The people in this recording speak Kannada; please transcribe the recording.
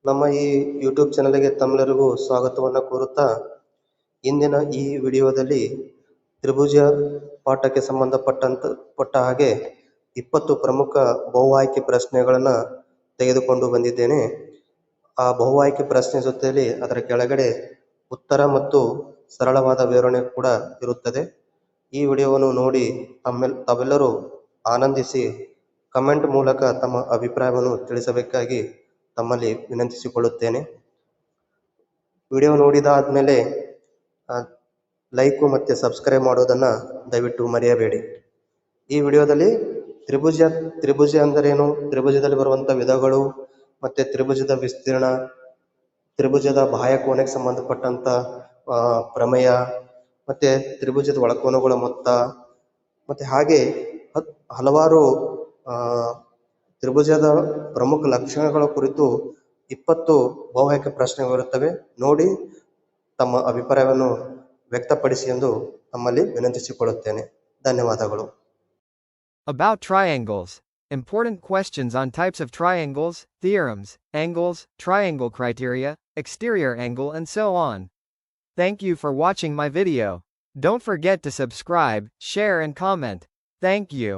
ನಮ್ಮ ಈ ಯೂಟ್ಯೂಬ್ ಚಾನಲ್ಗೆ ತಮ್ಮೆಲ್ಲರಿಗೂ ಸ್ವಾಗತವನ್ನು ಕೋರುತ್ತಾ, ಇಂದಿನ ಈ ವಿಡಿಯೋದಲ್ಲಿ ತ್ರಿಭುಜ ಪಾಠಕ್ಕೆ ಸಂಬಂಧಪಟ್ಟ ಹಾಗೆ 20 ಪ್ರಮುಖ ಬಹು ಆಯ್ಕೆ ಪ್ರಶ್ನೆಗಳನ್ನು ತೆಗೆದುಕೊಂಡು ಬಂದಿದ್ದೇನೆ. ಆ ಬಹು ಆಯ್ಕೆ ಪ್ರಶ್ನೆ ಜೊತೆಯಲ್ಲಿ ಅದರ ಕೆಳಗಡೆ ಉತ್ತರ ಮತ್ತು ಸರಳವಾದ ವಿವರಣೆ ಕೂಡ ಇರುತ್ತದೆ. ಈ ವಿಡಿಯೋವನ್ನು ನೋಡಿ ತಾವೆಲ್ಲರೂ ಆನಂದಿಸಿ ಕಮೆಂಟ್ ಮೂಲಕ ತಮ್ಮ ಅಭಿಪ್ರಾಯವನ್ನು ತಿಳಿಸಬೇಕಾಗಿ ತಮ್ಮಲ್ಲಿ ವಿನಂತಿಸಿಕೊಳ್ಳುತ್ತೇನೆ. ವಿಡಿಯೋ ನೋಡಿದಾದ್ಮೇಲೆ ಲೈಕು ಮತ್ತು ಸಬ್ಸ್ಕ್ರೈಬ್ ಮಾಡೋದನ್ನು ದಯವಿಟ್ಟು ಮರೆಯಬೇಡಿ. ಈ ವಿಡಿಯೋದಲ್ಲಿ ತ್ರಿಭುಜ ಅಂದರೇನು, ತ್ರಿಭುಜದಲ್ಲಿ ಬರುವಂಥ ವಿಧಗಳು ಮತ್ತು ತ್ರಿಭುಜದ ವಿಸ್ತೀರ್ಣ, ತ್ರಿಭುಜದ ಬಾಹ್ಯ ಕೋನಕ್ಕೆ ಸಂಬಂಧಪಟ್ಟಂಥ ಪ್ರಮೇಯ ಮತ್ತು ತ್ರಿಭುಜದ ಒಳಕೋನಗಳ ಮೊತ್ತ ಮತ್ತು ಹಾಗೆ ಹಲವಾರು ತ್ರಿಭುಜದ ಪ್ರಮುಖ ಲಕ್ಷಣಗಳ ಕುರಿತು 20 ಬಹು ಆಯ್ಕೆ ಪ್ರಶ್ನೆಗಳಿರುತ್ತವೆ. ನೋಡಿ ತಮ್ಮ ಅಭಿಪ್ರಾಯವನ್ನು ವ್ಯಕ್ತಪಡಿಸಿ ಎಂದು ತಮ್ಮಲ್ಲಿ ವಿನಂತಿಸಿಕೊಳ್ಳುತ್ತೇನೆ. ಧನ್ಯವಾದಗಳು. About triangles. Important questions on types of triangles, theorems, angles, triangle criteria, exterior angle and so on. Thank you for watching my video. Don't forget to subscribe, share and comment. Thank you.